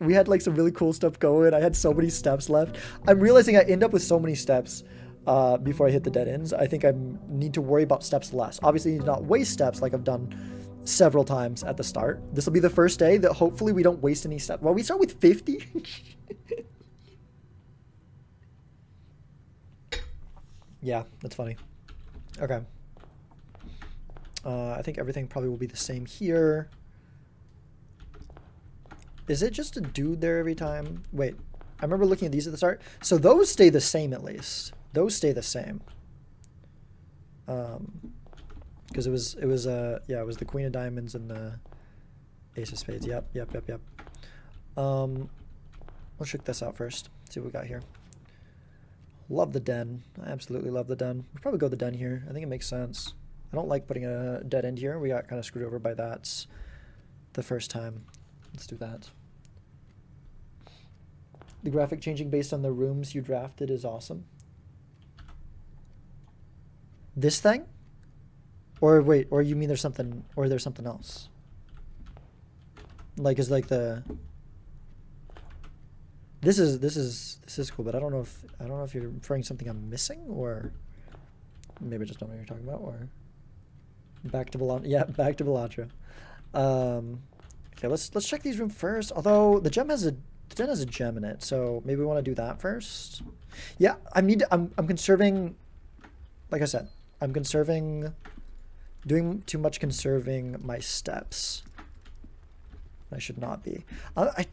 like we had like some really cool stuff going. I had so many steps left. I'm realizing I end up with so many steps before I hit the dead ends. I think I need to worry about steps less. Obviously, need to not waste steps like I've done several times at the start. This will be the first day that hopefully we don't waste any steps. Well, we start with 50. Yeah, that's funny. Okay. I think everything probably will be the same here. Is it just a dude there every time? Wait, I remember looking at these at the start. So those stay the same at least. Those stay the same. Because it was yeah, it was the Queen of Diamonds and the Ace of Spades. Yep. Let's check this out first. See what we got here. Love the den. I absolutely love the den. We'll probably go the den here. I think it makes sense. I don't like putting a dead end here. We got kind of screwed over by that the first time. Let's do that. The graphic changing based on the rooms you drafted is awesome. This thing? Or wait, or you mean there's something, or there's something else? Like, is like the... This is cool, but I don't know if you're referring to something I'm missing, or maybe I just don't know what you're talking about, or back to Balatro. Yeah, back to Balatro. Okay, let's check these rooms first. Although the den has a gem in it, so maybe we want to do that first. Yeah, I'm conserving. Like I said, I'm conserving. Doing too much conserving my steps. I should not be.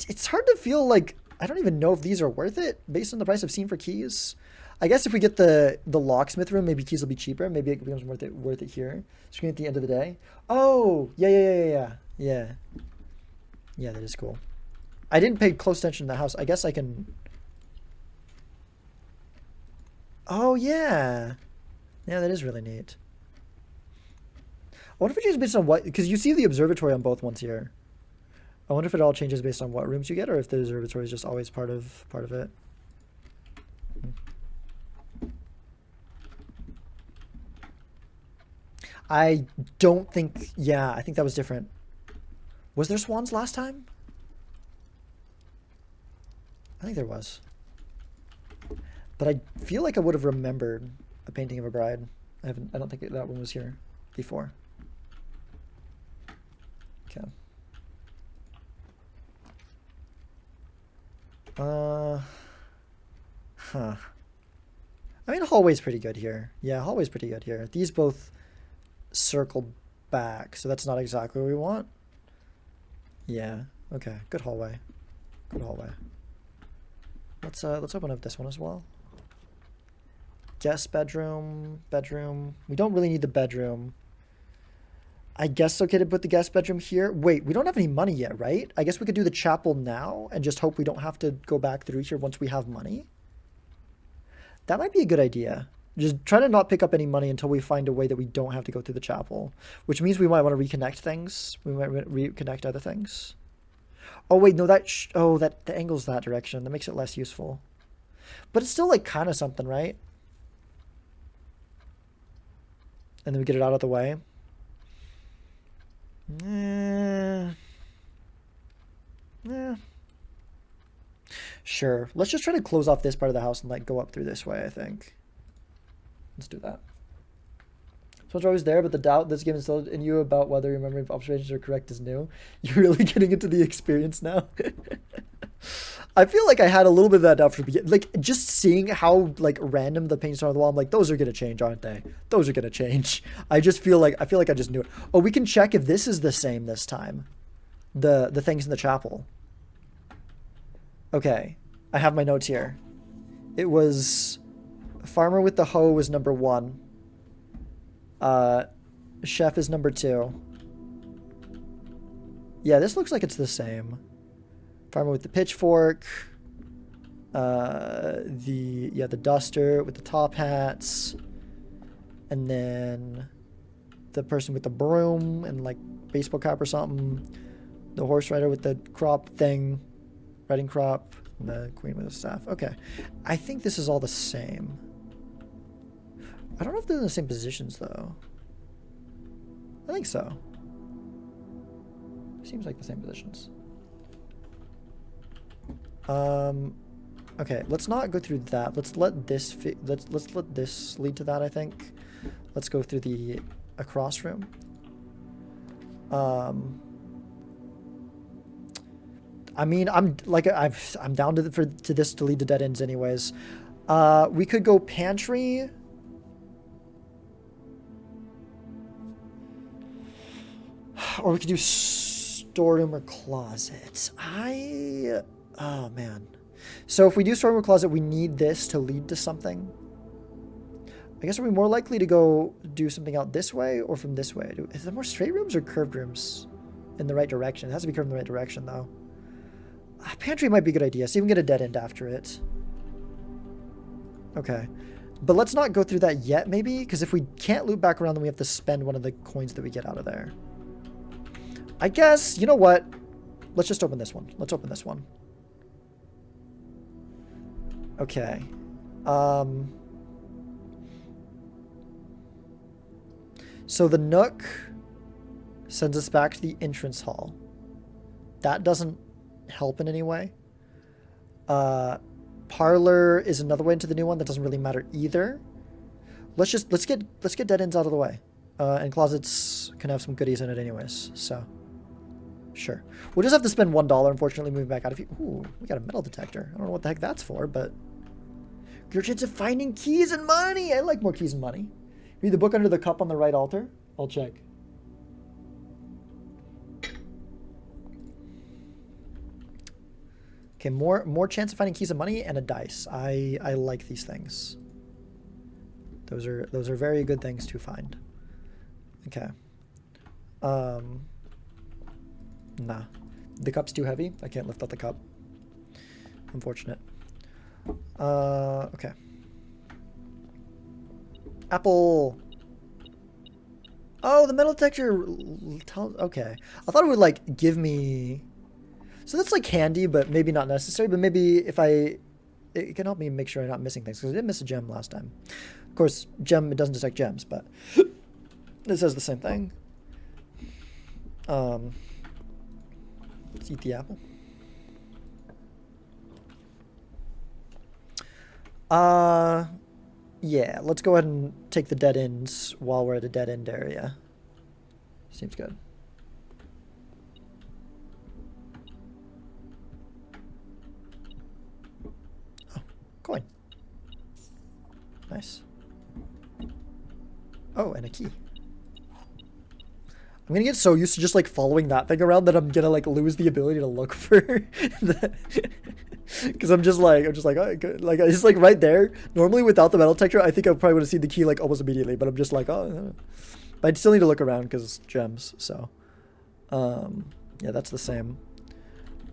It's hard to feel like I don't even know if these are worth it based on the price I've seen for keys. I guess if we get the locksmith room, maybe keys will be cheaper. Maybe it becomes worth it here. Screen at the end of the day. Oh, yeah. Yeah, that is cool. I didn't pay close attention to the house. I guess I can... Oh, yeah. Yeah, that is really neat. I wonder if it changes based on what... Because you see the observatory on both ones here. I wonder if it all changes based on what rooms you get, or if the observatory is just always part of it. I don't think... Yeah, I think that was different. Was there swans last time? I think there was. But I feel like I would have remembered a painting of a bride. I don't think that one was here before. Okay. Huh. I mean, hallway's pretty good here. Yeah, hallway's pretty good here. These both circle back, so that's not exactly what we want. Yeah. Okay. Good hallway. Good hallway. Let's open up this one as well. Guest bedroom. We don't really need the bedroom. I guess it's okay to put the guest bedroom here. Wait, we don't have any money yet, right? I guess we could do the chapel now and just hope we don't have to go back through here once we have money. That might be a good idea. Just try to not pick up any money until we find a way that we don't have to go through the chapel. Which means we might want to reconnect things. We might reconnect other things. Oh, wait, no, that the angle's that direction. That makes it less useful. But it's still, like, kind of something, right? And then we get it out of the way. Sure. Let's just try to close off this part of the house and, like, go up through this way, I think. Let's do that. So it's always there, but the doubt this game instilled in you about whether your memory of observations are correct is new. You're really getting into the experience now. I feel like I had a little bit of that doubt from the beginning. Like, just seeing how, like, random the paintings are on the wall, I'm like, those are going to change, aren't they? Those are going to change. I feel like I just knew it. Oh, we can check if this is the same this time. The things in the chapel. Okay. I have my notes here. It was... Farmer with the hoe was number 1. Chef is number 2. Yeah, this looks like it's the same. Farmer with the pitchfork. The duster with the top hats. And then the person with the broom and like baseball cap or something. The horse rider with the crop thing. Riding crop. And the queen with the staff. Okay. I think this is all the same. I don't know if they're in the same positions, though. I think so. Seems like the same positions. Okay, let's not go through that. Let's let this let's let this lead to that, I think. Let's go through the across room. I mean, I'm down to this to lead to dead ends anyways. We could go pantry. Or we could do storeroom or closet. Oh man. So if we do storeroom or closet, we need this to lead to something. I guess are we more likely to go do something out this way or from this way? Is there more straight rooms or curved rooms in the right direction? It has to be curved in the right direction though. Pantry might be a good idea. See if we can get a dead end after it. Okay. But let's not go through that yet, maybe? Because if we can't loop back around, then we have to spend one of the coins that we get out of there. I guess, you know what? Let's just open this one. Let's open this one. Okay. So the Nook sends us back to the entrance hall. That doesn't help in any way. Parlor is another way into the new one that doesn't really matter either. Let's get dead ends out of the way. And closets can have some goodies in it anyways, so sure. We'll just have to spend $1, unfortunately, moving back out of here. Ooh, we got a metal detector. I don't know what the heck that's for, but your chance of finding keys and money. I like more keys and money. Read the book under the cup on the right altar. I'll check. Okay, more chance of finding keys and money and a dice. I like these things. Those are very good things to find. Okay. Nah. The cup's too heavy. I can't lift up the cup. Unfortunate. Okay. Apple. Oh, the metal detector. Okay. I thought it would, like, give me... So that's, like, handy, but maybe not necessary. But maybe if it can help me make sure I'm not missing things. Because I did miss a gem last time. Of course, it doesn't detect gems, but... It says the same thing. Let's eat the apple. Yeah, let's go ahead and take the dead ends while we're at a dead end area. Seems good. Oh, coin. Nice. Oh, and a key. I'm gonna get so used to just like following that thing around that I'm gonna like lose the ability to look for because I'm just like oh, like it's like right there. Normally without the metal detector, I think I probably would have seen the key like almost immediately, but I'm just like oh, but I still need to look around because it's gems. So, yeah, that's the same.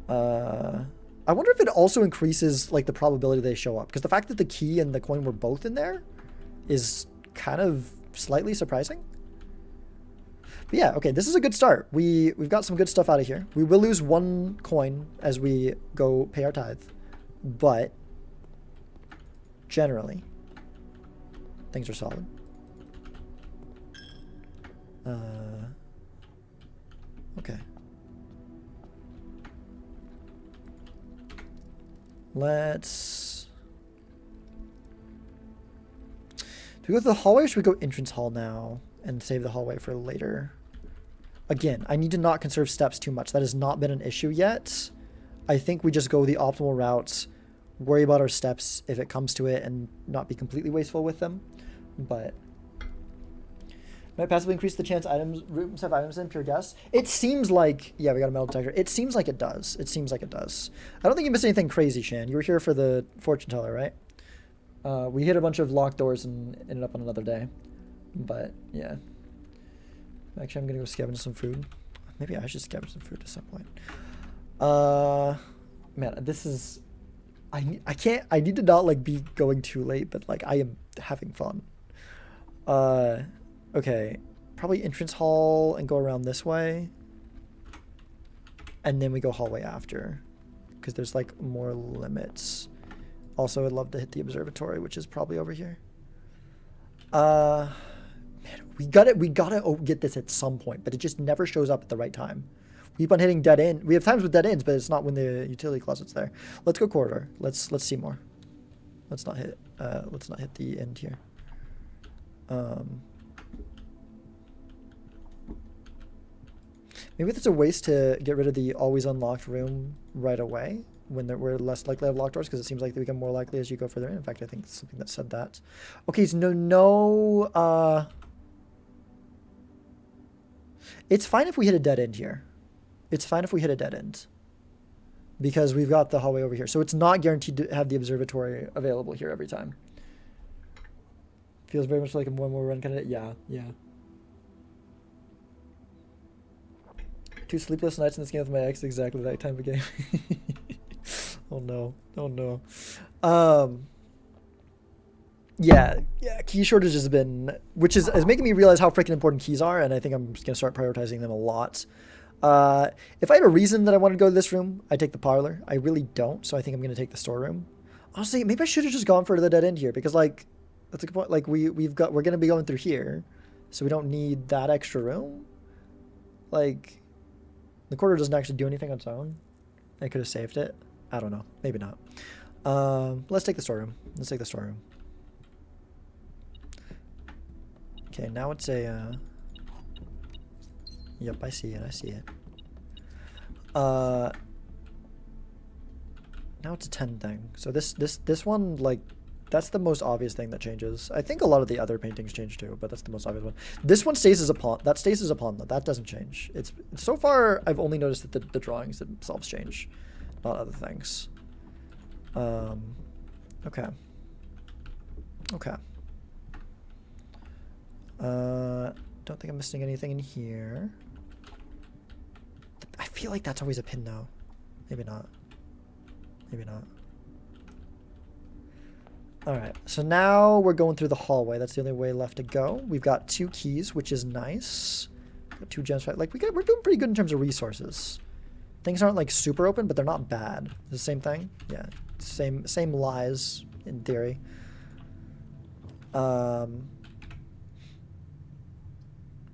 I wonder if it also increases like the probability they show up because the fact that the key and the coin were both in there is kind of slightly surprising. But yeah, okay, this is a good start. We've got some good stuff out of here. We will lose 1 coin as we go pay our tithe, but generally, things are solid. Okay. Let's... Do we go to the hallway or should we go entrance hall now and save the hallway for later? Again, I need to not conserve steps too much. That has not been an issue yet. I think we just go the optimal route, worry about our steps if it comes to it, and not be wasteful with them. But might passively increase the chance rooms have items in pure guess. It seems like, yeah, we got a metal detector. It seems like it does. It seems like it does. I don't think you missed anything crazy, Shan. You were here for the fortune teller, right? We hit a bunch of locked doors and ended up on another day. But, yeah. Actually, I'm going to go scavenge some food. Maybe I should scavenge some food at some point. Man, this is... I can't... I need to not, like, be going too late, but, like, I am having fun. Okay. Probably entrance hall and go around this way. And then we go hallway after. Because there's, like, more limits. Also, I'd love to hit the observatory, which is probably over here. Man, we gotta get this at some point, but it just never shows up at the right time. keep on hitting dead end. We have times with dead ends, but it's not when the utility closet's there. Let's go corridor. Let's see more. Let's not hit the end here. Maybe there's a ways to get rid of the always unlocked room right away when we're less likely to have locked doors, because it seems like they become more likely as you go further in. In fact, I think it's something that said that. Okay, so it's fine if we hit a dead end here. It's fine if we hit a dead end, because we've got the hallway over here. So it's not guaranteed to have the observatory available here every time. Feels very much like a one-more run kind of. Yeah. 2 sleepless nights in this game with my ex, exactly that time of game. Oh no. Yeah, key shortage has been, which is making me realize how freaking important keys are, and I think I'm just gonna start prioritizing them a lot. If I had a reason that I wanted to go to this room, I'd take the parlor. I really don't, so I think I'm gonna take the storeroom. Honestly, maybe I should have just gone for the dead end here, because like that's a good point. Like we're gonna be going through here, so we don't need that extra room. Like the corridor doesn't actually do anything on its own. I could have saved it. I don't know. Maybe not. Let's take the storeroom. Okay, now it's a. Yep, I see it. Now it's a 10 thing. So this one, like, that's the most obvious thing that changes. I think a lot of the other paintings change too, but that's the most obvious one. This one stays as a pawn. That stays as a pawn though. That doesn't change. It's so far I've only noticed that the drawings themselves change, not other things. Okay. Don't think I'm missing anything in here. I feel like that's always a pin though. Maybe not. Alright, so now we're going through the hallway. That's the only way left to go. We've got 2 keys, which is nice. Got 2 gems. Like we're doing pretty good in terms of resources. Things aren't like super open, but they're not bad. It's the same thing? Yeah. Same lies in theory.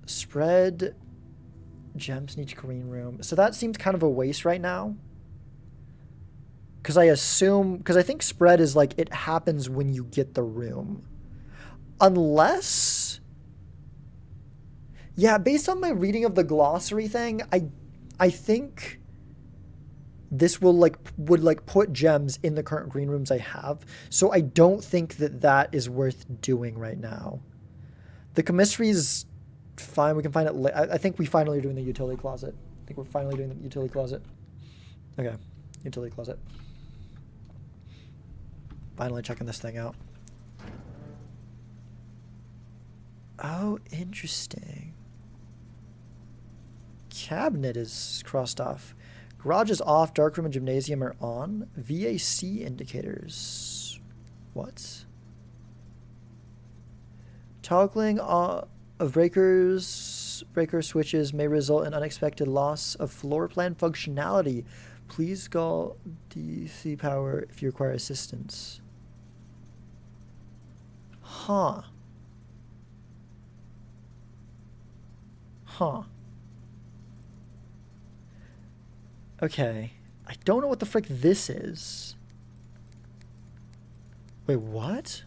Spread gems in each green room. So that seems kind of a waste right now. Because I think spread is like it happens when you get the room. Unless, yeah, based on my reading of the glossary thing, I think this would put gems in the current green rooms I have. So I don't think that is worth doing right now. The commissary is fine. We can find it. I think we finally are doing the utility closet. I think we're finally doing the utility closet. Okay, utility closet. Finally checking this thing out. Oh, interesting. Cabinet is crossed off. Garage is off. Darkroom and gymnasium are on. VAC indicators. What? Toggling of breaker switches may result in unexpected loss of floor plan functionality. Please call DC power if you require assistance. Huh. Okay. I don't know what the frick this is. Wait, what?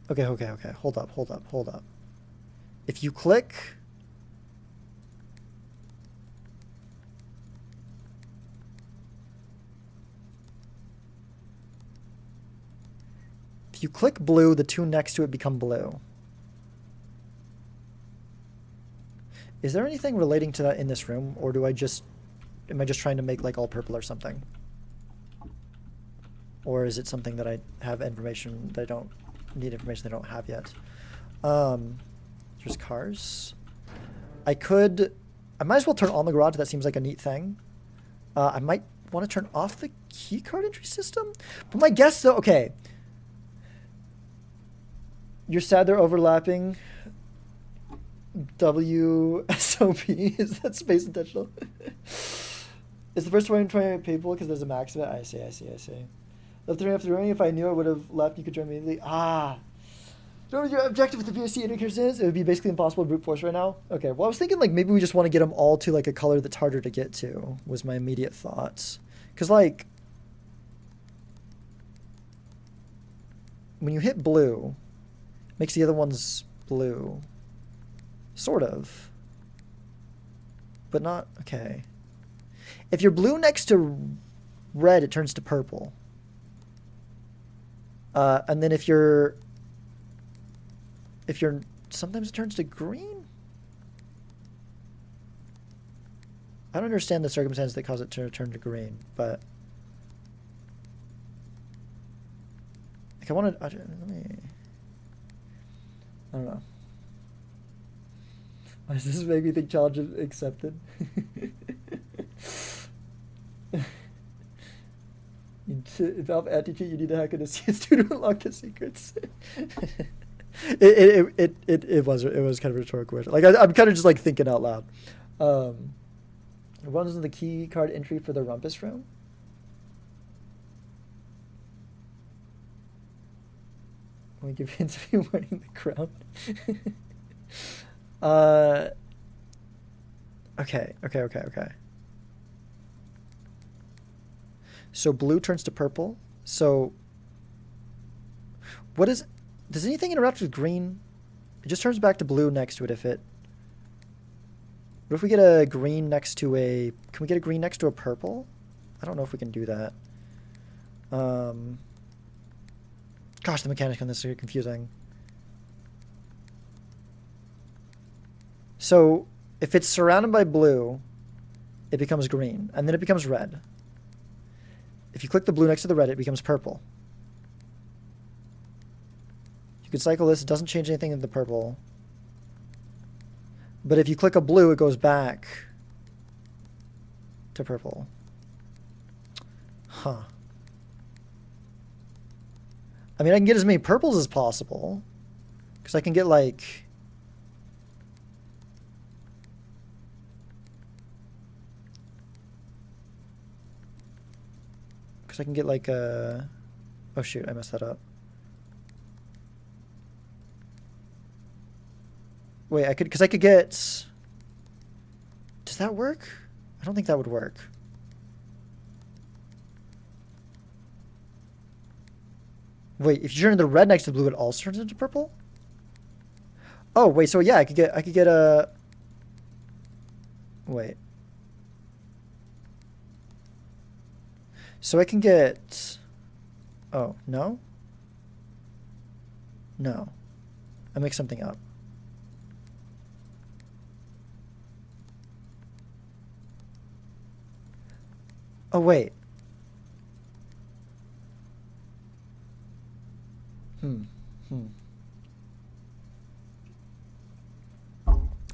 Okay. Hold up. If you click... If you click blue, the 2 next to it become blue. Is there anything relating to that in this room, or am I just trying to make like all purple or something? Or is it something that I have information that I don't need information I don't have yet? There's cars. I might as well turn on the garage. That seems like a neat thing. I might want to turn off the keycard entry system. But my guess though, okay. You're sad they're overlapping. WSOP, is that space intentional? Is the first 20 people because there's a max of it? I see. Left turning off the room. If I knew I would have left, you could join me immediately. Ah. So your objective with the VOC indicators is it would be basically impossible to brute force right now. Okay, well I was thinking like maybe we just want to get them all to like a color that's harder to get to. Was my immediate thoughts, because like when you hit blue, it makes the other ones blue, sort of, but not okay. If you're blue next to red, it turns to purple, and then if you're sometimes it turns to green. I don't understand the circumstance that cause it to turn to green, but like I want to. Let me. I don't know. Why does this make me think challenge is accepted? If Valve anti-cheat, you need to hack into CS2 to unlock the secrets. It was kind of a rhetorical question. Like I'm kind of just like thinking out loud. Runs in the key card entry for the Rumpus room. We give hints of you wearing the crown. Okay. So blue turns to purple. So what is? Does anything interact with green? It just turns back to blue next to it if it... What if we get a green next to a... Can we get a green next to a purple? I don't know if we can do that. Gosh, the mechanics on this are confusing. So, if it's surrounded by blue, it becomes green, and then it becomes red. If you click the blue next to the red, it becomes purple. You can cycle this, it doesn't change anything in the purple. But if you click a blue, it goes back to purple. Huh. I mean, I can get as many purples as possible. Because I can get like... Because I can get like a... Oh shoot, I messed that up. Wait, I could, because I could get... Does that work? I don't think that would work. Wait, if you turn the red next to blue, it also turns into purple? Oh, wait, so yeah, I could get a... Wait. So I can get... Oh, no? No. I make something up. Oh, wait.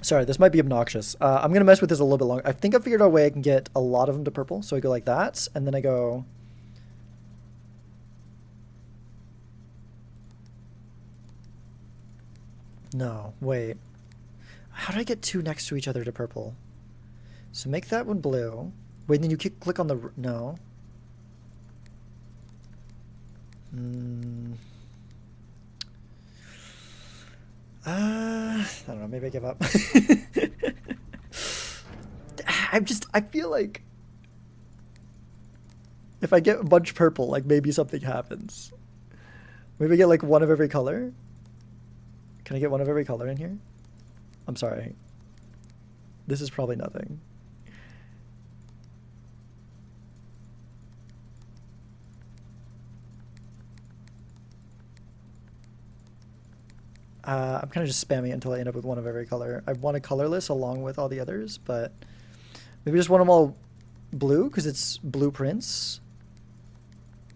Sorry, this might be obnoxious. I'm going to mess with this a little bit longer. I think I figured out a way I can get a lot of them to purple. So I go like that, and then I go... No, wait. How do I get two next to each other to purple? So make that one blue. Wait, then you click on the... No. I don't know, maybe I give up. I feel like if I get a bunch purple, like maybe something happens. Maybe I get like one of every color. Can I get one of every color in here? I'm sorry. This is probably nothing. I'm kind of just spamming it until I end up with one of every color. I want a colorless along with all the others, but maybe just want them all blue because it's blueprints.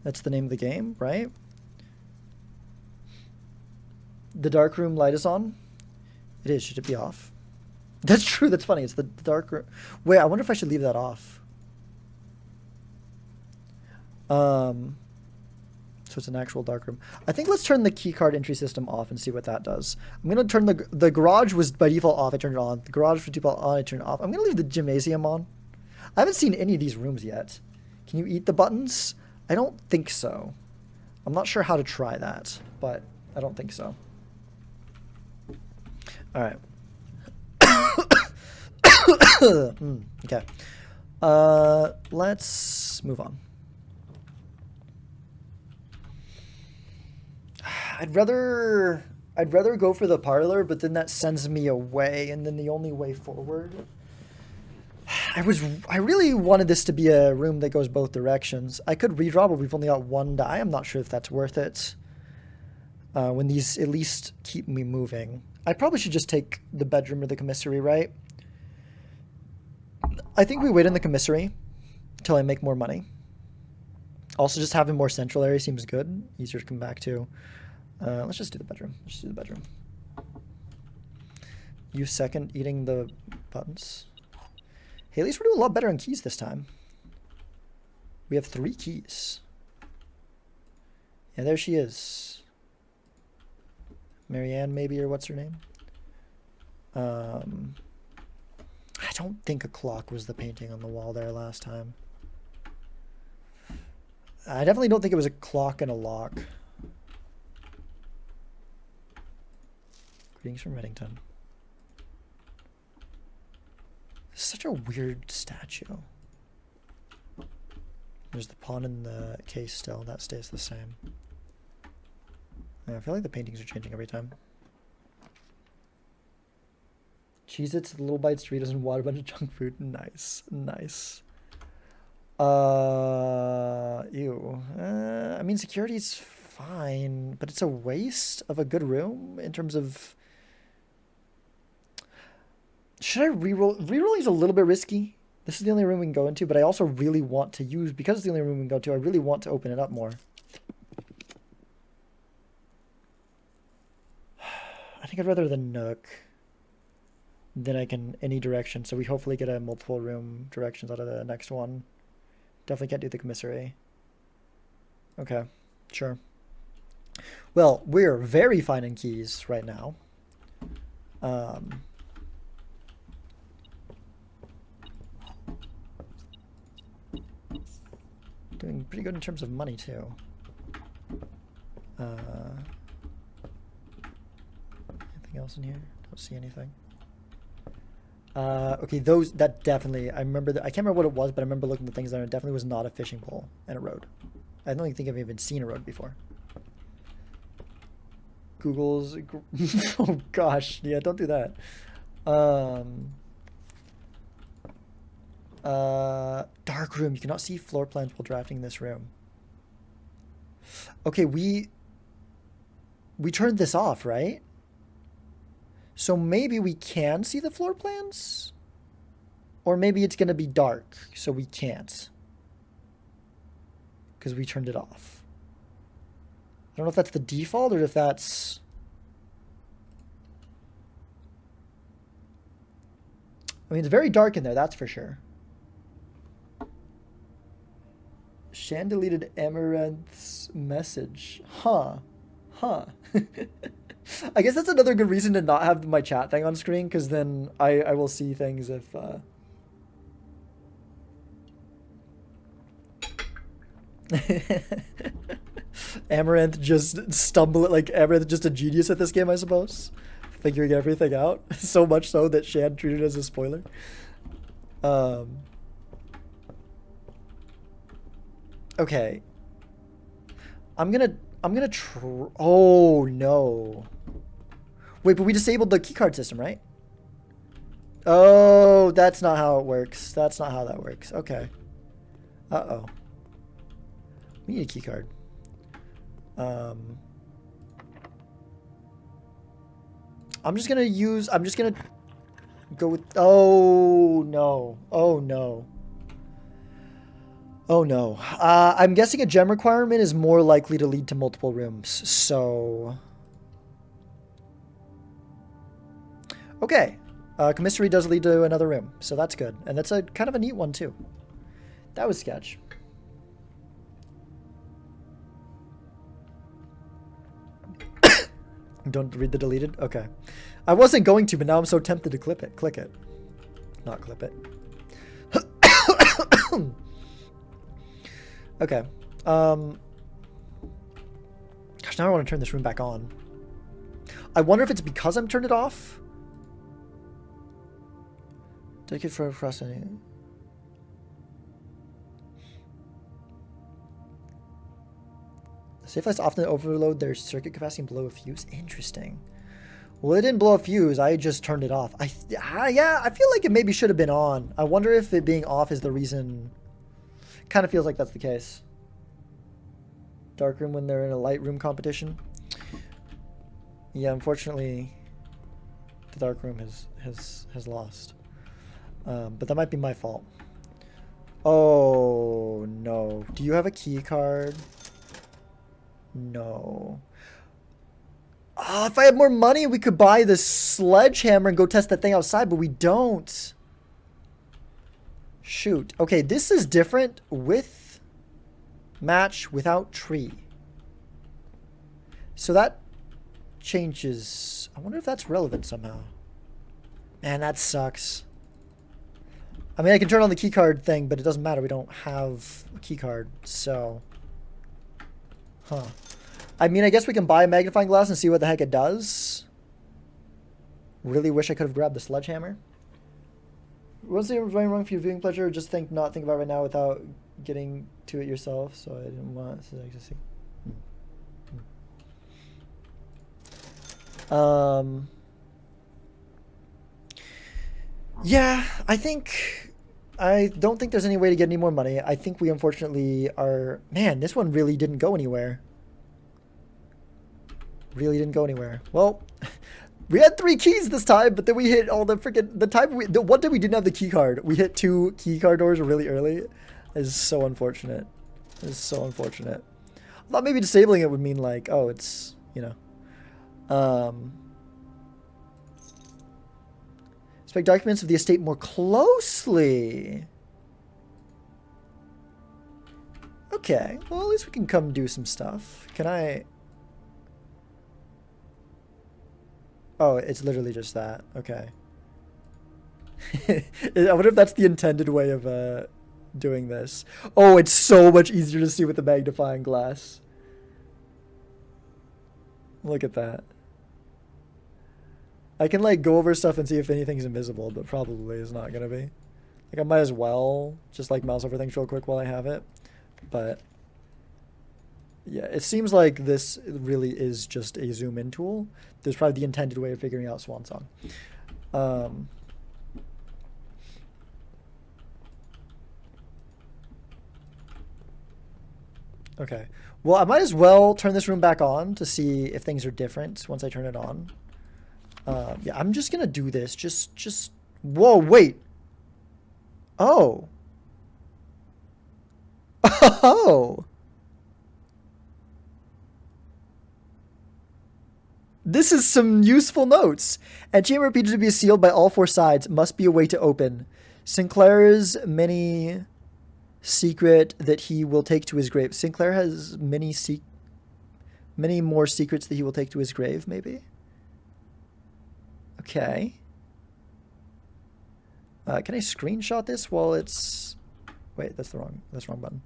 That's the name of the game, right? The dark room light is on. It is. Should it be off? That's true. That's funny. It's the dark room. Wait, I wonder if I should leave that off. So it's an actual dark room. I think let's turn the keycard entry system off and see what that does. I'm going to turn the garage was by default off. I turned it on. The garage was by default on. I turned it off. I'm going to leave the gymnasium on. I haven't seen any of these rooms yet. Can you eat the buttons? I don't think so. I'm not sure how to try that, but I don't think so. All right. Okay. Let's move on. I'd rather go for the parlor, but then that sends me away, and then the only way forward. I really wanted this to be a room that goes both directions. I could redraw, but we've only got one die. I'm not sure if that's worth it. When these at least keep me moving. I probably should just take the bedroom or the commissary, right? I think we wait in the commissary until I make more money. Also, just having more central area seems good. Easier to come back to. Let's just do the bedroom. Let's just do the bedroom. You second eating the buttons. Hey, at least we're doing a lot better on keys this time. We have 3 keys. Yeah, there she is. Marianne, maybe, or what's her name? I don't think a clock was the painting on the wall there last time. I definitely don't think it was a clock and a lock. Greetings from Reddington. Such a weird statue. There's the pawn in the case still. That stays the same. I feel like the paintings are changing every time. Cheez-Its, Little Bites, Doritos, and water, bunch of junk food. Nice. Nice. Ew. I mean, security's fine, but it's a waste of a good room in terms of... Should I reroll? Rerolling is a little bit risky. This is the only room we can go into, but I also really want to use... Because it's the only room we can go to, I really want to open it up more. I think I'd rather the Nook than I can any direction. So we hopefully get a multiple room directions out of the next one. Definitely can't do the commissary. Okay, sure. Well, we're very fine in keys right now. Doing pretty good in terms of money too. Anything else in here? Don't see anything. Okay, that definitely, I remember I can't remember what it was, but I remember looking at the things there, and it definitely was not a fishing pole and a road. I don't even think I've even seen a road before. Google's, oh gosh, yeah, don't do that. Dark room, you cannot see floor plans while drafting this room. Okay, we turned this off, right? So maybe we can see the floor plans? Or maybe it's going to be dark, so we can't. Because we turned it off. I don't know if that's the default or if that's... I mean, it's very dark in there, that's for sure. Shan deleted Amaranth's message. Huh. I guess that's another good reason to not have my chat thing on screen, because then I will see things if... Amaranth just Amaranth just a genius at this game, I suppose. Figuring everything out. So much so that Shan treated it as a spoiler. Okay. I'm gonna oh no. Wait, but we disabled the keycard system, right? Oh, that's not how it works. That's not how that works. Okay. Uh-oh. We need a keycard. I'm just gonna go with, oh no. Oh no. Oh no. I'm guessing a gem requirement is more likely to lead to multiple rooms, so... Okay. Commissary does lead to another room, so that's good. And that's a kind of a neat one too. That was sketch. Don't read the deleted? Okay. I wasn't going to, but now I'm so tempted to click it. Not clip it. Okay. Gosh, now I want to turn this room back on. I wonder if it's because I'm turned it off, Dedicated for processing. Safe lights often overload their circuit capacity and blow a fuse. Interesting. Well, it didn't blow a fuse. I just turned it off. Yeah, I feel like it maybe should have been on. I wonder if it being off is the reason. Kind of feels like that's the case. Dark room when they're in a light room competition. Yeah, unfortunately, the dark room has lost. But that might be my fault. Oh no! Do you have a key card? No. Oh, if I had more money, we could buy this sledgehammer and go test that thing outside, but we don't. Shoot. Okay, this is different with match without tree. So that changes. I wonder if that's relevant somehow. Man, that sucks. I mean, I can turn on the keycard thing, but it doesn't matter. We don't have a keycard, so... Huh. I mean, I guess we can buy a magnifying glass and see what the heck it does. Really wish I could have grabbed the sledgehammer. What's the wrong for your viewing pleasure? Just not think about it right now without getting to it yourself. So I didn't want to just see. Yeah, I don't think there's any way to get any more money. I think we unfortunately are... Man, this one really didn't go anywhere. Really didn't go anywhere. Well, we had 3 keys this time, but then we hit all the freaking... The one time we didn't have the key card, we hit 2 key card doors really early. It is so unfortunate. It is so unfortunate. I thought maybe disabling it would mean like, oh, it's, you know... Inspect documents of the estate more closely. Okay, well, at least we can come do some stuff. Can I... Oh, it's literally just that. Okay. I wonder if that's the intended way of doing this. Oh, it's so much easier to see with the magnifying glass. Look at that. I can like go over stuff and see if anything's invisible, but probably is not gonna be. Like I might as well just like mouse over things real quick while I have it. But yeah, it seems like this really is just a zoom in tool. There's probably the intended way of figuring out Swan Song. Okay. Well, I might as well turn this room back on to see if things are different once I turn it on. Yeah, I'm just gonna do this. Just. Whoa, wait. Oh. Oh. This is some useful notes. And chamber repeated to be sealed by all 4 sides. Must be a way to open. Sinclair's many secret that he will take to his grave. Sinclair has many more secrets that he will take to his grave, maybe? Okay. Can I screenshot this while it's... Wait, that's the wrong button.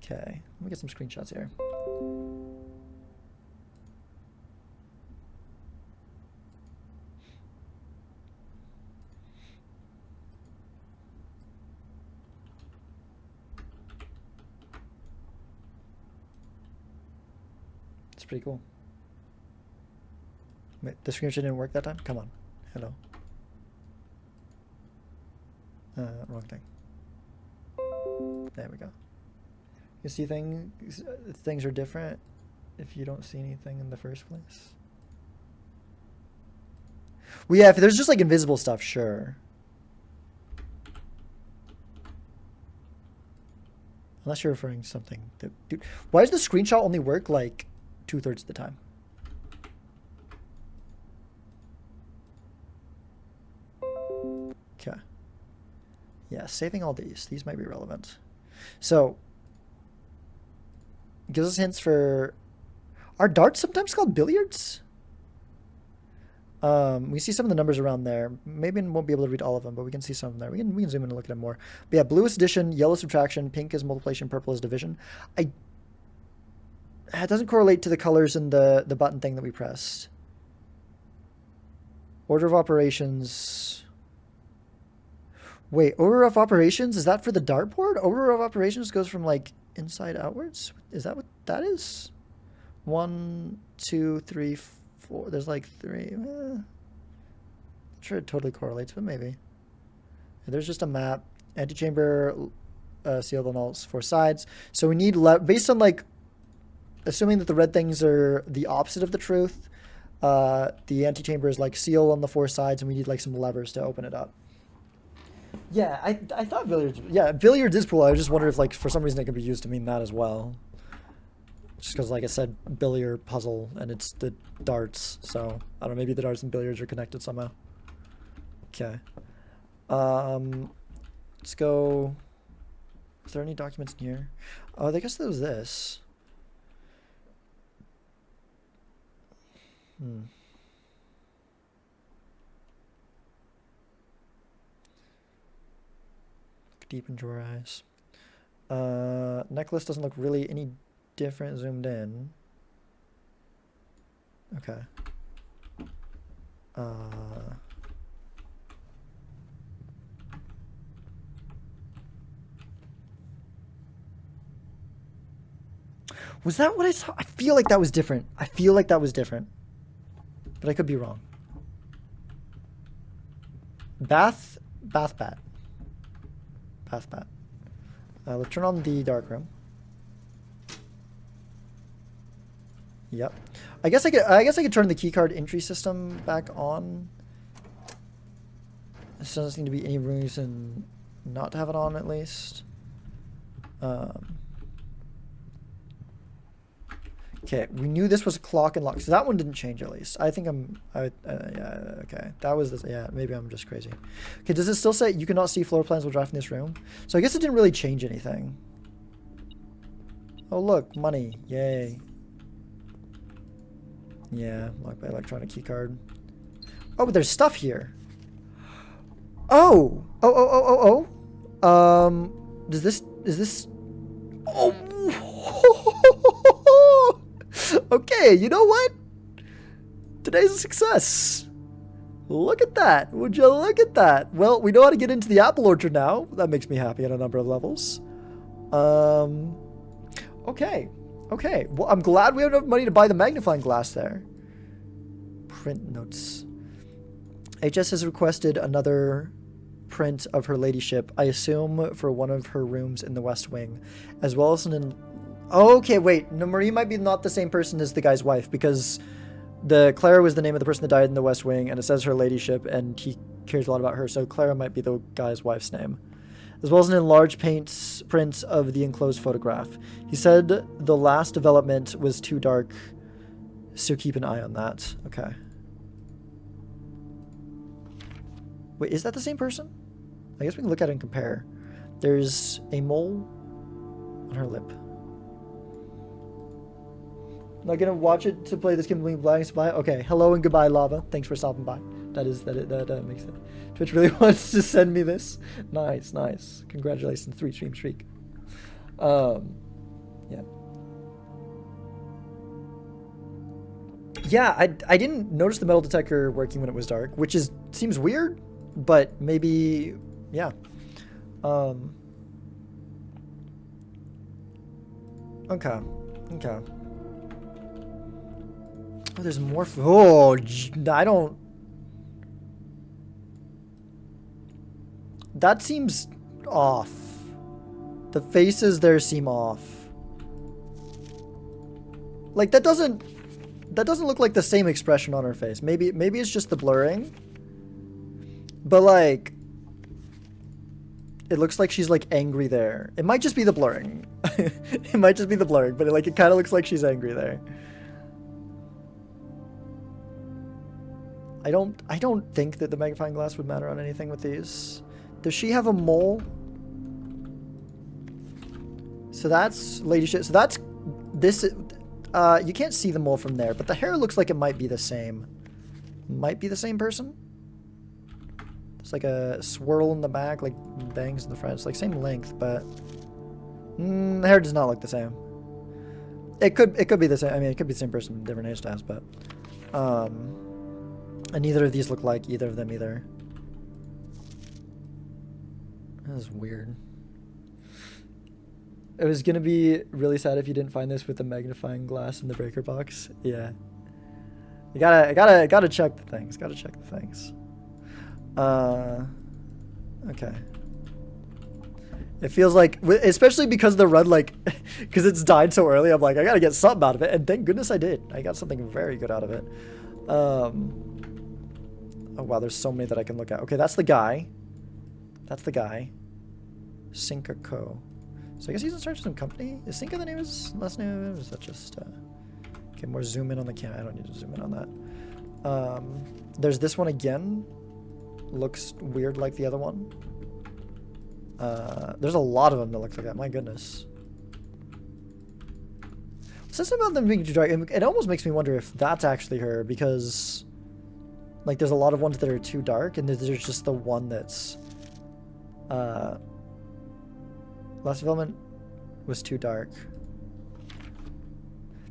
Okay, let me get some screenshots here. It's pretty cool. Wait, the screenshot didn't work that time? Come on. Hello. Wrong thing. There we go. You see things are different if you don't see anything in the first place. Well, yeah, if there's just like invisible stuff, sure. Unless you're referring to something that, dude, why does the screenshot only work like 2/3 of the time? Okay. Yeah, saving all these. These might be relevant. So, gives us hints for... Are darts sometimes called billiards? We see some of the numbers around there. Maybe we won't be able to read all of them, but we can see some of them there. We can zoom in and look at them more. But yeah, blue is addition, yellow is subtraction, pink is multiplication, purple is division. It doesn't correlate to the colors in the button thing that we pressed. Order of operations. Wait, order of operations? Is that for the dartboard? Order of operations goes from like inside outwards? Is that what that is? 1, 2, 3, 4. There's like 3. Not sure it totally correlates, but maybe. There's just a map. Antechamber, sealed on all 4 sides. So we need, based on like, assuming that the red things are the opposite of the truth, the antechamber is like sealed on the 4 sides, and we need like some levers to open it up. Yeah, I thought billiards. Yeah, billiards is pool. I just wondered if like for some reason it could be used to mean that as well. Just because, like I said, billiard puzzle and it's the darts. So I don't know. Maybe the darts and billiards are connected somehow. Okay. Let's go. Is there any documents in here? Oh, I guess there was this. Look deep into her eyes. Necklace doesn't look really any different zoomed in. Okay. Was that what I saw? I feel like that was different. I feel like that was different. But I could be wrong. Bath bat. Let's turn on the dark room. Yep. I guess I could turn the keycard entry system back on. There doesn't seem to be any reason not to have it on, at least. Okay, we knew this was a clock and lock, so that one didn't change at least. I think yeah, okay. That was this, yeah, maybe I'm just crazy. Okay, does it still say you cannot see floor plans while drafting this room? So I guess it didn't really change anything. Oh look, money, yay. Yeah, locked by electronic keycard. Oh, but there's stuff here. Oh! Is this... Oh! Okay, you know what? Today's a success. Look at that. Would you look at that? Well, we know how to get into the apple orchard now. That makes me happy on a number of levels. Okay. Okay. Well, I'm glad we have enough money to buy the magnifying glass there. Print notes. HS has requested another print of her ladyship, I assume for one of her rooms in the West Wing, as well as an... Okay, wait. No, Marie might be not the same person as the guy's wife, because the Clara was the name of the person that died in the West Wing, and it says her ladyship, and he cares a lot about her, so Clara might be the guy's wife's name. As well as an enlarged print of the enclosed photograph. He said the last development was too dark, so keep an eye on that. Okay. Wait, is that the same person? I guess we can look at it and compare. There's a mole on her lip. Not gonna watch it to play this game Blink Black Spy. Okay, hello and goodbye, Lava. Thanks for stopping by. That makes it. Twitch really wants to send me this. Nice, nice. Congratulations, 3-stream streak. Yeah. Yeah, I didn't notice the metal detector working when it was dark, which seems weird, but maybe, yeah. Okay. Oh, there's more. Oh, I don't. That seems off. The faces there seem off. Like that doesn't look like the same expression on her face. Maybe it's just the blurring. But like, it looks like she's like angry there. It might just be the blurring. It might just be the blurring, but it kind of looks like she's angry there. I don't think that the magnifying glass would matter on anything with these. Does she have a mole? So that's ladyship. So that's this. You can't see the mole from there, but the hair looks like it might be the same. Might be the same person. It's like a swirl in the back, like bangs in the front. It's like same length, but the hair does not look the same. It could be the same. I mean, it could be the same person, different hairstyles, but And neither of these look like either of them either. That is weird. It was gonna be really sad if you didn't find this with the magnifying glass in the breaker box. Yeah. You gotta check the things. Gotta check the things. Okay. It feels like, especially because the run, like, because it's died so early, I'm like, I gotta get something out of it. And thank goodness I did. I got something very good out of it. Oh, wow, there's so many that I can look at. Okay, that's the guy. That's the guy. Sinka Co. So I guess he's in search of some company. Is Sinka the name of his last name? Or is that just... Okay, more zoom in on the camera. I don't need to zoom in on that. There's this one again. Looks weird like the other one. There's a lot of them that look like that. My goodness. Says something about them being too dark. It almost makes me wonder if that's actually her, because like there's a lot of ones that are too dark, and there's just the one that's last development was too dark.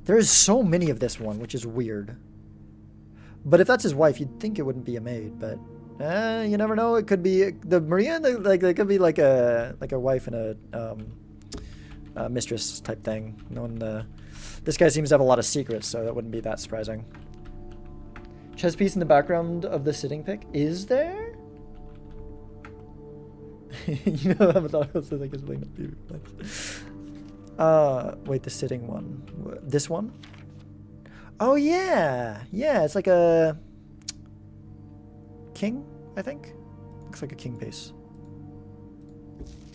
There is so many of this one, which is weird. But if that's his wife, you'd think it wouldn't be a maid, but you never know. It could be the Maria. Like it could be like a wife and a mistress type thing. No one. This guy seems to have a lot of secrets, so that wouldn't be that surprising. Chess piece in the background of the sitting pic. Is there? You know, I haven't thought about this. I guess playing wait, the sitting one. This one? Oh yeah, yeah. It's like a king, I think. Looks like a king piece.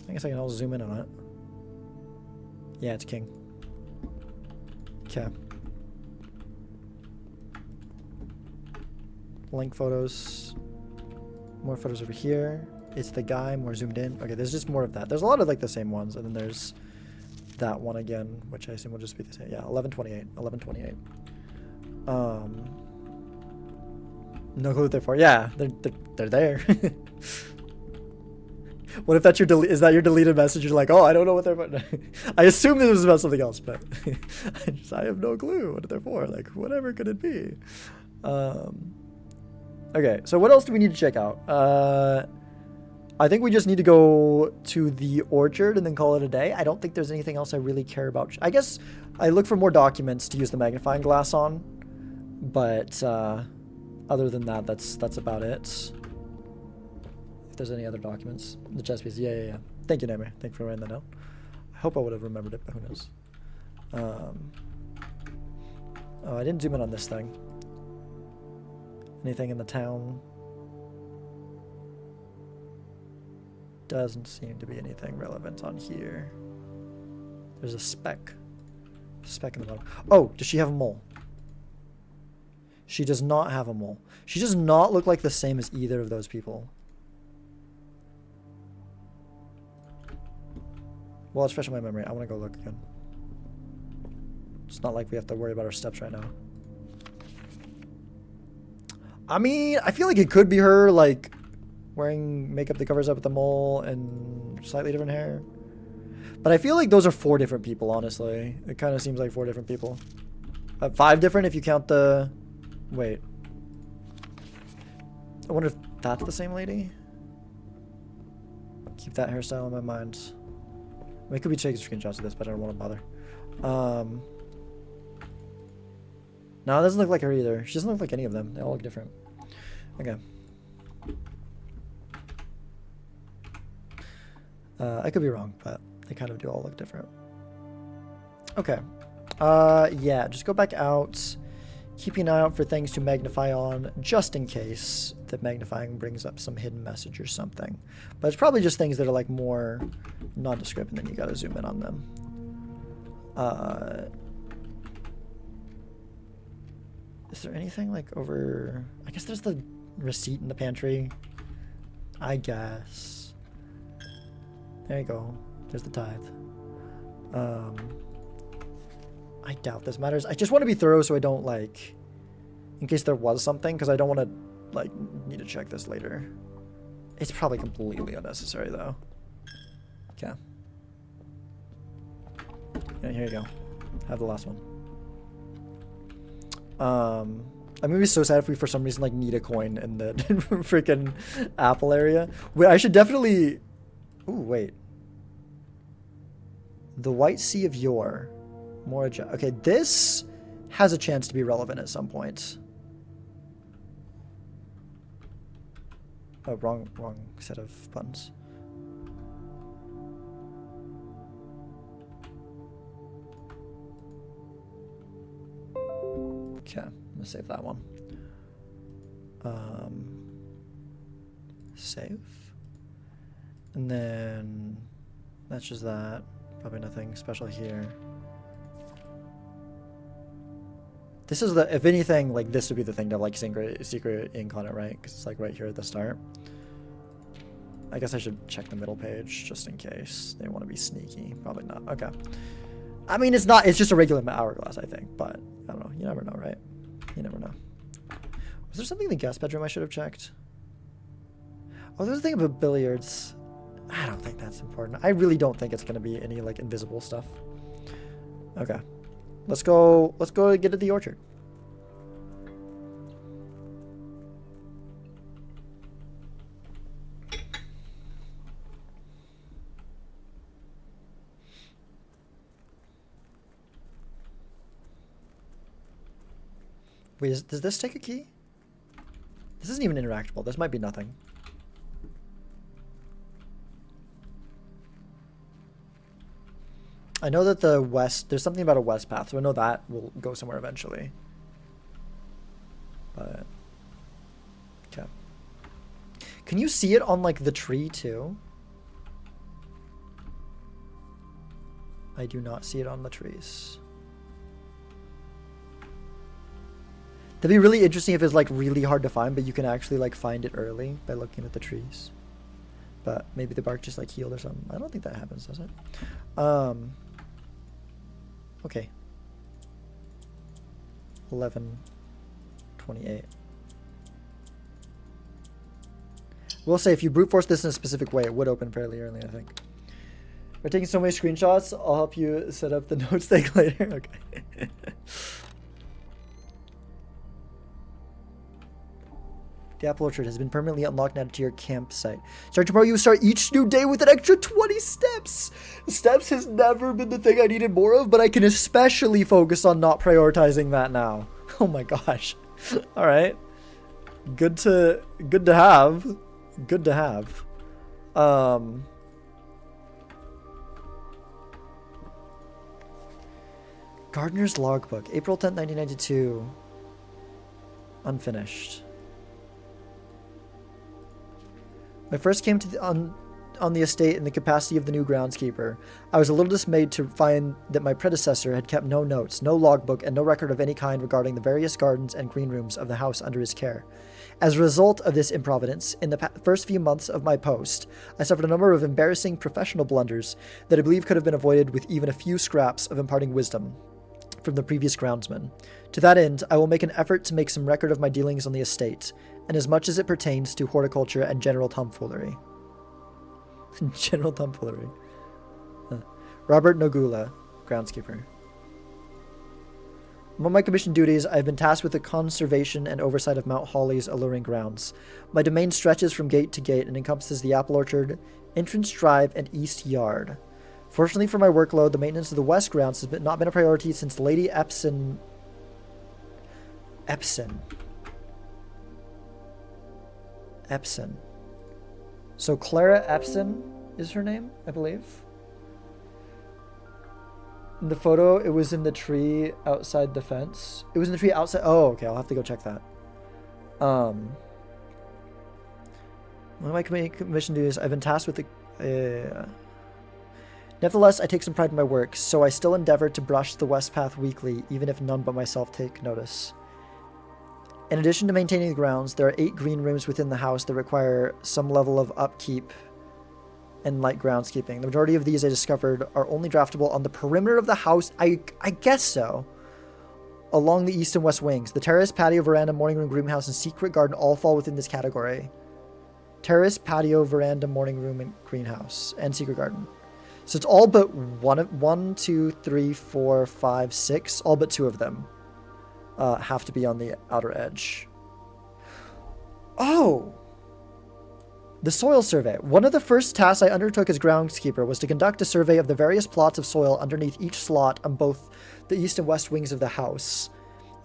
I guess I can also zoom in on it. Yeah, it's king. Okay. Link photos. More photos over here. It's the guy, more zoomed in. Okay, there's just more of that. There's a lot of like the same ones, and then there's that one again, which I assume will just be the same. Yeah, 1128. 1128. No clue what they're for. Yeah, they're there. What if that's your is that your deleted message? You're like, oh, I don't know what they're for. I assume this was about something else, but I have no clue what they're for. Like, whatever could it be? Okay, so what else do we need to check out? I think we just need to go to the orchard and then call it a day. I don't think there's anything else I really care about. I guess I look for more documents to use the magnifying glass on, but other than that, that's about it. If there's any other documents, the chess piece. Yeah. Thank you, Namer. Thank you for writing that down. I hope I would have remembered it, but who knows? Oh, I didn't zoom in on this thing. Anything in the town? Doesn't seem to be anything relevant on here. There's a speck. Speck in the bottom. Oh, does she have a mole? She does not have a mole. She does not look like the same as either of those people. Well, it's fresh in my memory. I want to go look again. It's not like we have to worry about our steps right now. I mean, I feel like it could be her, like, wearing makeup that covers up the mole and slightly different hair. But I feel like those are 4 different people, honestly. It kind of seems like 4 different people. 5 different if you count the... Wait. I wonder if that's the same lady? Keep that hairstyle in my mind. I mean, it could be taking screenshots of this, but I don't want to bother. No, it doesn't look like her either. She doesn't look like any of them. They all look different. Okay. I could be wrong, but they kind of do all look different. Okay. Yeah, just go back out. Keep an eye out for things to magnify on, just in case the magnifying brings up some hidden message or something. But it's probably just things that are like more nondescript, and then you gotta zoom in on them. Is there anything like over... I guess there's the receipt in the pantry. I guess. There you go. There's the tithe. I doubt this matters. I just want to be thorough so I don't, like... In case there was something, because I don't want to, like, need to check this later. It's probably completely unnecessary, though. Okay. Yeah, here you go. Have the last one. I'm gonna be so sad if we for some reason like need a coin in the freaking Apple area. Wait, I should definitely. Ooh, wait. The White Sea of Yore. Moraja. Okay, this has a chance to be relevant at some point. Oh, wrong set of buttons. Okay, I'm gonna save that one. Save. And then that's just that. Probably nothing special here. This is the, if anything, like this would be the thing to have like secret ink on it, right? Because it's like right here at the start. I guess I should check the middle page just in case they want to be sneaky. Probably not. Okay. I mean, it's not, it's just a regular hourglass, I think, but I don't know. You never know, right? You never know. Was there something in the guest bedroom I should have checked? Oh, there's a thing about billiards. I don't think that's important. I really don't think it's going to be any like invisible stuff. Okay. Let's go get to the orchard. Wait, does this take a key? This isn't even interactable. This might be nothing. I know that the west, there's something about a west path, so I know that will go somewhere eventually. But, okay. Can you see it on like the tree too? I do not see it on the trees. That'd be really interesting if it's like really hard to find, but you can actually like find it early by looking at the trees. But maybe the bark just like healed or something. I don't think that happens, does it? Okay. 11:28. We'll say if you brute force this in a specific way, it would open fairly early, I think. We're taking so many screenshots. I'll help you set up the notes thing later. Okay. The apple orchard has been permanently unlocked and added to your campsite. Starting tomorrow, you start each new day with an extra 20 steps. Steps has never been the thing I needed more of, but I can especially focus on not prioritizing that now. Oh my gosh. All right. Good to have. Good to have. Gardener's Logbook, April 10th, 1992. Unfinished. I first came to on the estate in the capacity of the new groundskeeper. I was a little dismayed to find that my predecessor had kept no notes, no logbook, and no record of any kind regarding the various gardens and green rooms of the house under his care. As a result of this improvidence, in the first few months of my post, I suffered a number of embarrassing professional blunders that I believe could have been avoided with even a few scraps of imparting wisdom from the previous groundsman. To that end, I will make an effort to make some record of my dealings on the estate, and as much as it pertains to horticulture and general tomfoolery. General tomfoolery. Robert Nogula, groundskeeper. Among my commission duties, I have been tasked with the conservation and oversight of Mount Holly's alluring grounds. My domain stretches from gate to gate and encompasses the apple orchard, entrance drive, and east yard. Fortunately for my workload, the maintenance of the west grounds has not been a priority since Lady Epson. So Clara Epson is her name, I believe. In the photo, it was in the tree outside the fence. It was in the tree outside. Oh, okay. I'll have to go check that. One of my commission duties, I've been tasked with the... Nevertheless, I take some pride in my work, so I still endeavor to brush the west path weekly, even if none but myself take notice. In addition to maintaining the grounds, there are 8 green rooms within the house that require some level of upkeep and light groundskeeping. The majority of these I discovered are only draftable on the perimeter of the house. I guess so. Along the east and west wings. The terrace, patio, veranda, morning room, greenhouse, and secret garden all fall within this category. Terrace, patio, veranda, morning room, and greenhouse, and secret garden. So it's all but 1, 2, 3, 4, 5, 6, all but 2 of them have to be on the outer edge. Oh! The soil survey. One of the first tasks I undertook as groundskeeper was to conduct a survey of the various plots of soil underneath each slot on both the east and west wings of the house.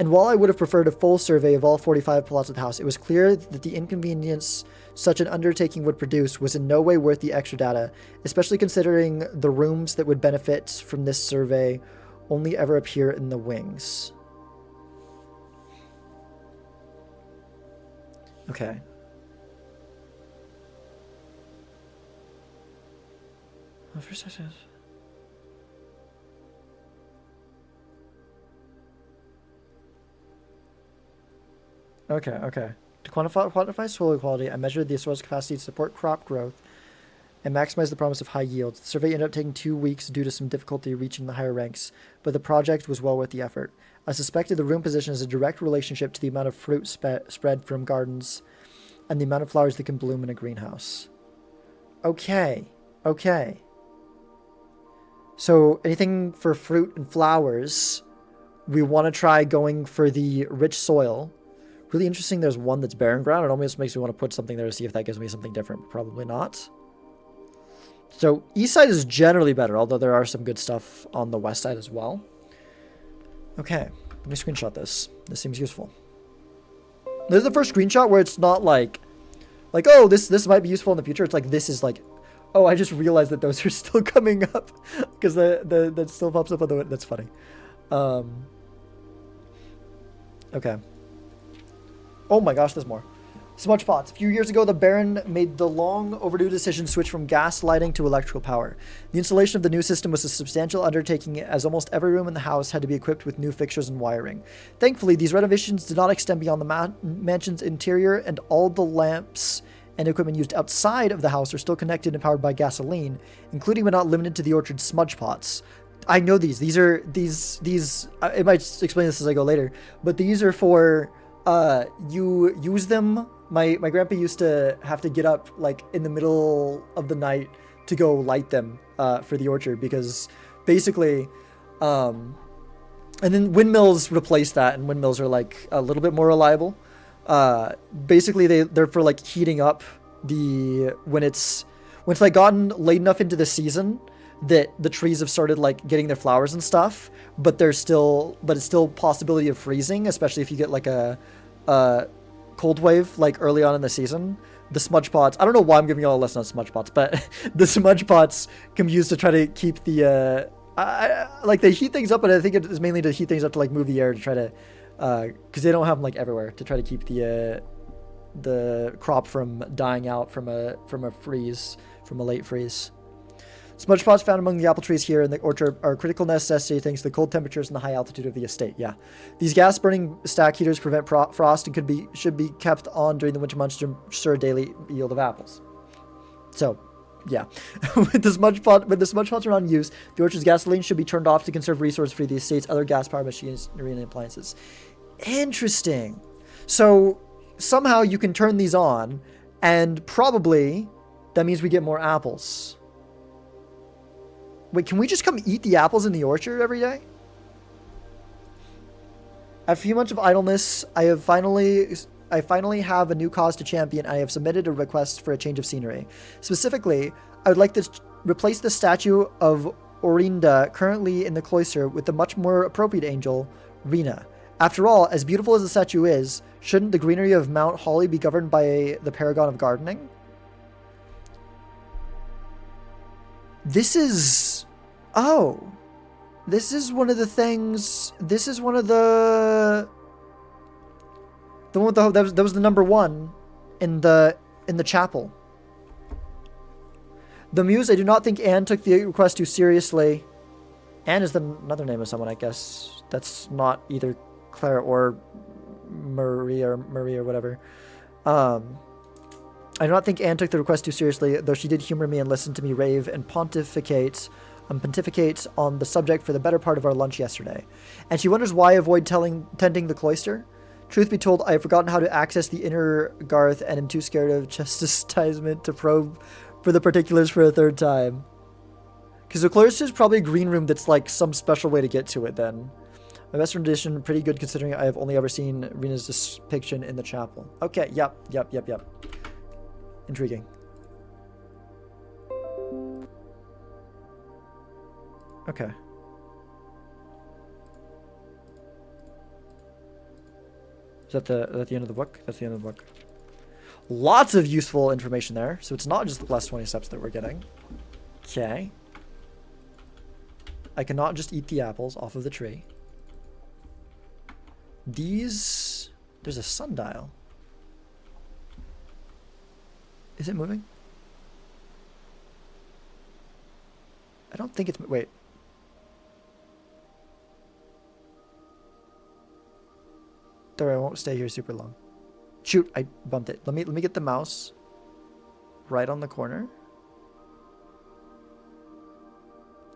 And while I would have preferred a full survey of all 45 plots of the house, it was clear that the inconvenience such an undertaking would produce was in no way worth the extra data, especially considering the rooms that would benefit from this survey only ever appear in the wings. Okay. First okay. To quantify soil quality, I measured the soil's capacity to support crop growth and maximize the promise of high yields. The survey ended up taking 2 weeks due to some difficulty reaching the higher ranks, but the project was well worth the effort. I suspected the room position has a direct relationship to the amount of fruit spread from gardens and the amount of flowers that can bloom in a greenhouse. Okay. So anything for fruit and flowers, we want to try going for the rich soil. Really interesting, there's one that's barren ground. It almost makes me want to put something there to see if that gives me something different. Probably not. So east side is generally better, although there are some good stuff on the west side as well. Okay, let me screenshot this. This seems useful. This is the first screenshot where it's not like oh, this might be useful in the future. It's like, this is like, oh, I just realized that those are still coming up because that still pops up on the, that's funny. Okay. Oh my gosh, there's more. Smudge pots. A few years ago, the Baron made the long overdue decision to switch from gas lighting to electrical power. The installation of the new system was a substantial undertaking, as almost every room in the house had to be equipped with new fixtures and wiring. Thankfully, these renovations did not extend beyond the mansion's interior, and all the lamps and equipment used outside of the house are still connected and powered by gasoline, including but not limited to the orchard smudge pots. I know these. These I might explain this as I go later, but these are for, you use them. My grandpa used to have to get up like in the middle of the night to go light them for the orchard, because basically, and then windmills replace that, and windmills are like a little bit more reliable. Basically they're for like heating up when it's like gotten late enough into the season that the trees have started like getting their flowers and stuff, but it's still possibility of freezing, especially if you get like a cold wave like early on in the season. The smudge pots, I don't know why I'm giving you all a lesson on smudge pots, but the smudge pots can be used to try to keep the like they heat things up, but I think it is mainly to heat things up to like move the air to try to because they don't have them like everywhere, to try to keep the crop from dying out from a late freeze. Smudge pots found among the apple trees here in the orchard are critical necessity thanks to the cold temperatures and the high altitude of the estate. Yeah, these gas burning stack heaters prevent frost and should be kept on during the winter months to ensure daily yield of apples. So, yeah, when the smudge pots are on use, the orchard's gasoline should be turned off to conserve resources for the estate's other gas-powered machinery and appliances. Interesting. So somehow you can turn these on, and probably that means we get more apples. Wait, can we just come eat the apples in the orchard every day? After a few months of idleness, I finally have a new cause to champion. I have submitted a request for a change of scenery. Specifically, I would like to replace the statue of Orinda currently in the cloister with the much more appropriate angel, Rena. After all, as beautiful as the statue is, shouldn't the greenery of Mount Holly be governed by the paragon of gardening? This is... Oh. This is one of the things... This is one of the... The one with the... That was the number one in the chapel. The Muse, I do not think Anne took the request too seriously. Anne is another name of someone, I guess. That's not either Claire or Marie or whatever. I do not think Anne took the request too seriously, though she did humor me and listen to me rave and pontificate on the subject for the better part of our lunch yesterday. And she wonders why I avoid tending the cloister. Truth be told, I have forgotten how to access the inner garth and am too scared of chastisement to probe for the particulars for a third time. Because the cloister is probably a green room that's like some special way to get to it then. My best rendition, pretty good considering I have only ever seen Rena's depiction in the chapel. Okay, yep. Intriguing. Okay. Is that the end of the book? That's the end of the book. Lots of useful information there. So it's not just the plus 20 steps that we're getting. Okay. I cannot just eat the apples off of the tree. These... There's a sundial. Is it moving? I don't think it's... Wait. Don't worry, I won't stay here super long. Shoot, I bumped it. Let me get the mouse right on the corner.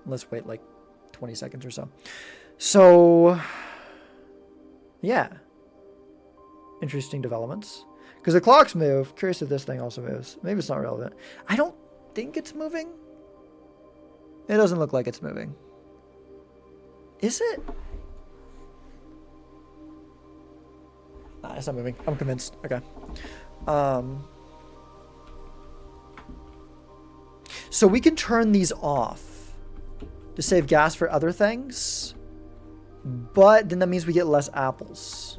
Let's wait like 20 seconds or so. So, yeah. Interesting developments. Because the clocks move. Curious if this thing also moves. Maybe it's not relevant. I don't think it's moving. It doesn't look like it's moving. Is it? Nah, it's not moving. I'm convinced. Okay. So we can turn these off to save gas for other things. But then that means we get less apples.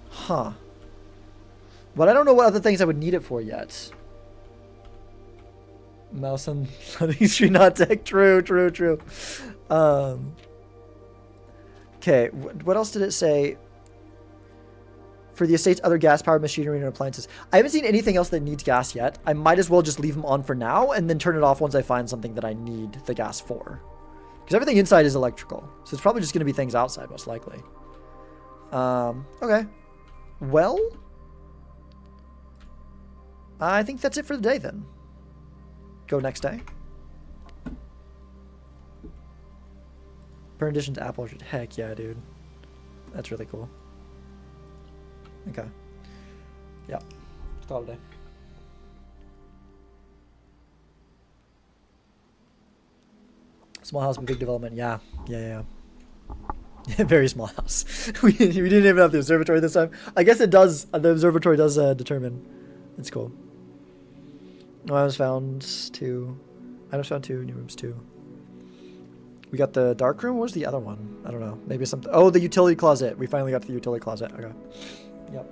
Huh. But I don't know what other things I would need it for yet. Mouse on Hunting Street, not tech. True. Okay, what else did it say? For the estate's other gas-powered machinery and appliances. I haven't seen anything else that needs gas yet. I might as well just leave them on for now and then turn it off once I find something that I need the gas for. Because everything inside is electrical. So it's probably just going to be things outside, most likely. Okay. Well, I think that's it for the day then. Go next day. Burn addition to apple orchard. Heck yeah, dude. That's really cool. Okay. Yeah. Let's call it a day. Small house, big development. Yeah. Very small house. we didn't even have the observatory this time. I guess it does. The observatory does determine. It's cool. No, items found 2. Items found 2. New rooms 2. We got the dark room. What was the other one? I don't know. Maybe something. Oh, the utility closet. We finally got to the utility closet. Okay. Yep.